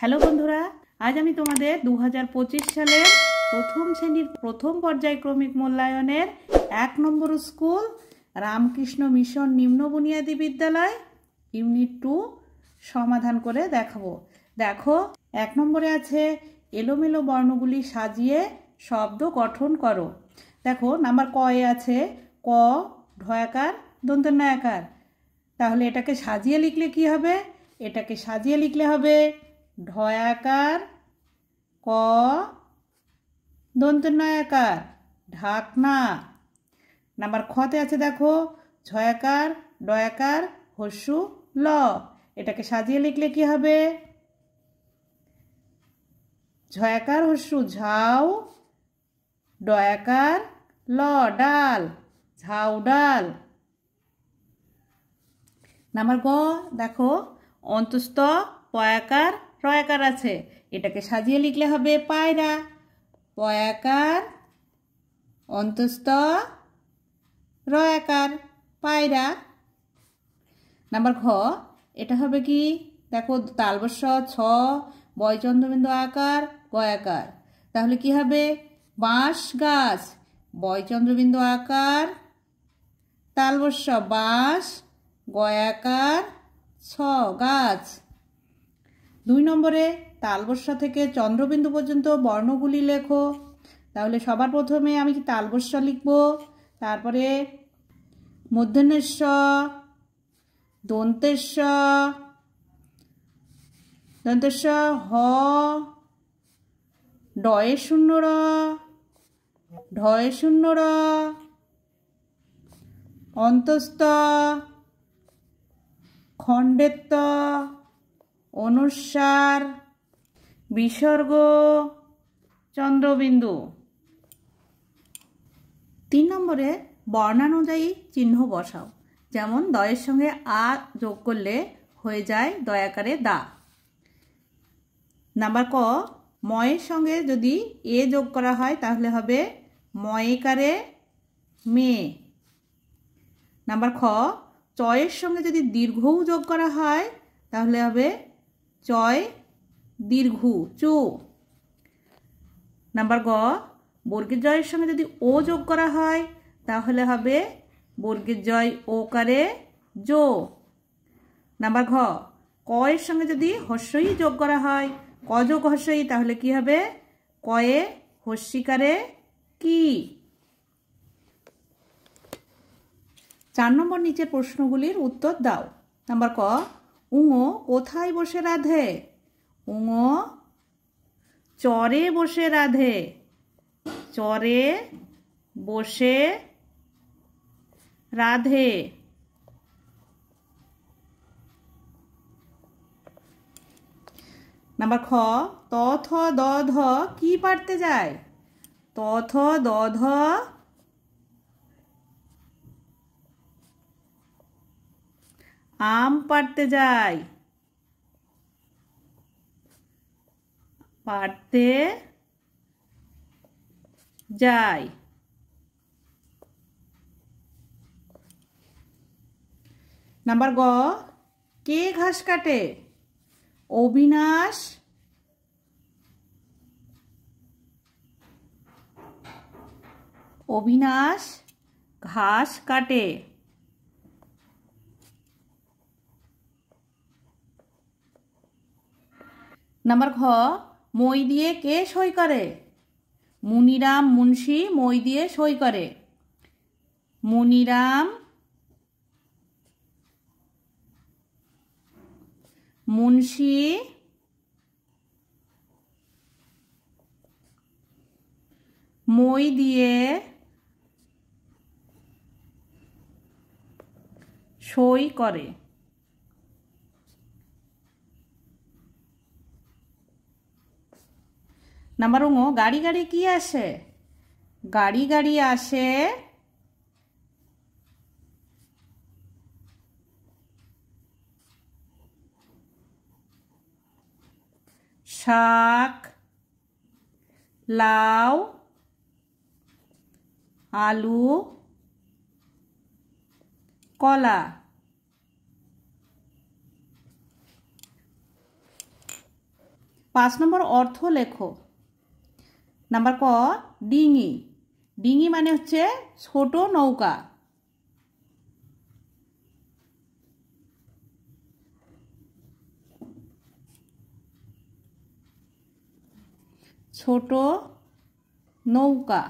Hello বন্ধুরা, আজ আমি তোমাদের 2025 সালের প্রথম শ্রেণীর প্রথম পর্যায়ক্রমিক মূল্যায়নের 1 নম্বর স্কুল রামকৃষ্ণ মিশন নিম্ন বুনিয়াদী বিদ্যালয় ইউনিট 2 সমাধান করে দেখাবো। দেখো, 1 নম্বরে আছে এলোমেলো বর্ণগুলি সাজিয়ে শব্দ গঠন করো। দেখো, নাম্বার ক এ আছে ক ঢয়াকার দন্তন্বয়াকার। তাহলে এটাকে সাজিয়ে লিখলে কি হবে? এটাকে সাজিয়ে লিখলে হবে ঢয়াকার ক দন্তন্বয়াকার ঢাকনা। নাম্বার খতে আছে দেখো ঝয়াকার ডয়াকার হস্যু ল। এটাকে সাজিয়ে লিখলে কি হবে? ঝয়াকার হস্যু ঝাউ ডয়াকার ল ডাল ঝাউ ডাল। নাম্বার গ দেখো অন্তস্থ পয়াকার রয়াকার আছে। এটাকে সাজিয়ে লিখলে হবে পায়রা পয়াকার অন্তস্থ রয়াকার পায়রা। নাম্বার ঘ এটা হবে কি? দেখো তালবস্য ছ বয়চন্দ্রবিন্দু আকার গয়াকার। তাহলে কি হবে? বাঁশ গাছ বয়চন্দ্রবিন্দু আকার তালবস্য বাঁশ গয়াকার ছ গাছ। 2 নম্বরে তালবস্য থেকে চন্দ্রবিন্দু পর্যন্ত বর্ণগুলি লেখো। তাহলে সবার প্রথমে আমি কি তালবস্য লিখব, তারপরে মূর্ধন্যস্য দন্তেস্য দন্তেস্য হ ডয়ে শূন্য র ঢয়ে শূন্য র অন্তস্থ খণ্ডেত্ব অনুস্বার বিসর্গ চন্দ্রবিন্দু। 3 নম্বরে বর্ণানুযায়ী চিহ্ন বসাও। যেমন দয়ের সঙ্গে আ যোগ করলে হয়ে যায় দয়াকারে দা। নাম্বার ক ময়ের সঙ্গে যদি এ যোগ করা হয় তাহলে হবে ময়েকারে মে। নাম্বার খ চয়ের সঙ্গে যদি দীর্ঘও যোগ করা হয় তাহলে হবে চয় দীর্ঘ চু। নাম্বার গ বর্গের জয়ের সঙ্গে যদি ও যোগ করা হয় তাহলে হবে বর্গের জয় ওকারে জো। নাম্বার ঘ ক এর সঙ্গে যদি হস্যই যোগ করা হয় ক যোগ হস্যই তাহলে কি হবে? কয়ে হস্যিকারে কি। 4 নম্বর নিচের প্রশ্নগুলির উত্তর দাও। নাম্বার ক উঙো কোথায় বসে রাধে? উঙো চরে বসে রাধে চরে বসে রাধে। নাম্বার খ ত থ দ ধ কি পারতে যায়? ত থ দ ধ আম পাড়তে যায় পাড়তে যায়। নাম্বার গ কে ঘাস কাটে? অবিনাশ অবিনাশ ঘাস কাটে। নাম্বার ঘ মই দিয়ে কে সই করে? মুনিরাম মুন্সি মই দিয়ে সই করে মুনিরাম মুন্সি মই দিয়ে সই করে। নাম্বার ঙ গাড়ি গাড়ি কি আসে? গাড়ি গাড়ি আসে শাক লাউ আলু কলা। 5 নম্বর অর্থ লেখো। নাম্বার ক ডিঙি। ডিঙি মানে হচ্ছে ছোট নৌকা। ছোট নৌকা।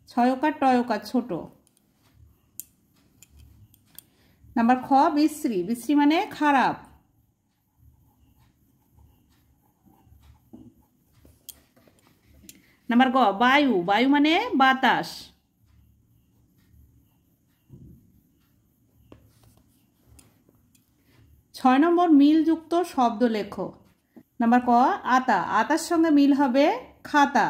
ছয়কার টয়কার ছোট। নাম্বার খ বিশ্রী। বিশ্রী মানে খারাপ। নাম্বার গ বায়ু। বায়ু মানে বাতাস। ছয় নম্বর মিলযুক্ত শব্দ লেখো। নাম্বার ক আতা। আতার সঙ্গে মিল হবে খাতা।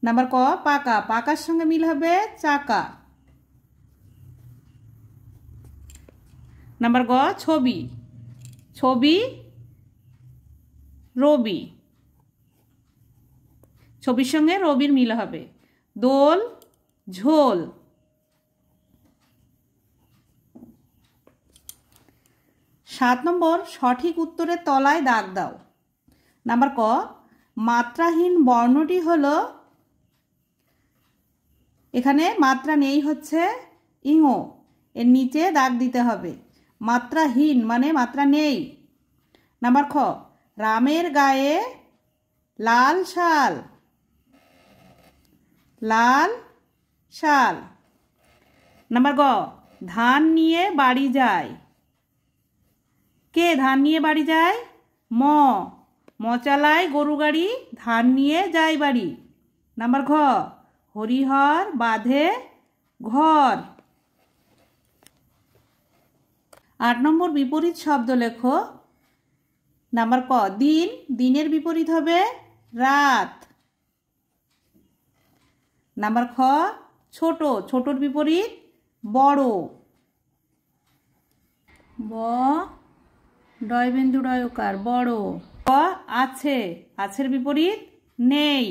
নাম্বার ক পাকা। পাকার সঙ্গে মিল হবে চাকা। নাম্বার গ ছবি। ছবি রবি। ছবির সঙ্গে রবির মিল হবে। দোল ঝোল। 7 নম্বর সঠিক উত্তরের তলায় দাগ দাও। নাম্বার ক মাত্রাহীন বর্ণটি হলো, এখানে মাত্রা নেই হচ্ছে ইঙো, এর নিচে দাগ দিতে হবে। মাত্রাহীন মানে মাত্রা নেই। নাম্বার খ রামের গায়ে লাল শাল। লাল শাল। নাম্বার গ ধান নিয়ে বাড়ি যায়। কে ধান নিয়ে বাড়ি যায়? ম চালায় গরু গাড়ি, ধান নিয়ে যায় বাড়ি। নাম্বার ঘ হরিহর বাঁধে ঘর। 8 নম্বর বিপরীত শব্দ লেখো। নাম্বার ক দিন। দিনের বিপরীত হবে রাত। নাম্বার খ ছোট। ছোটর বিপরীত বড়। ব ডয় বিন্দু ডয়কার বড়। ক আছে। আছের বিপরীত নেই।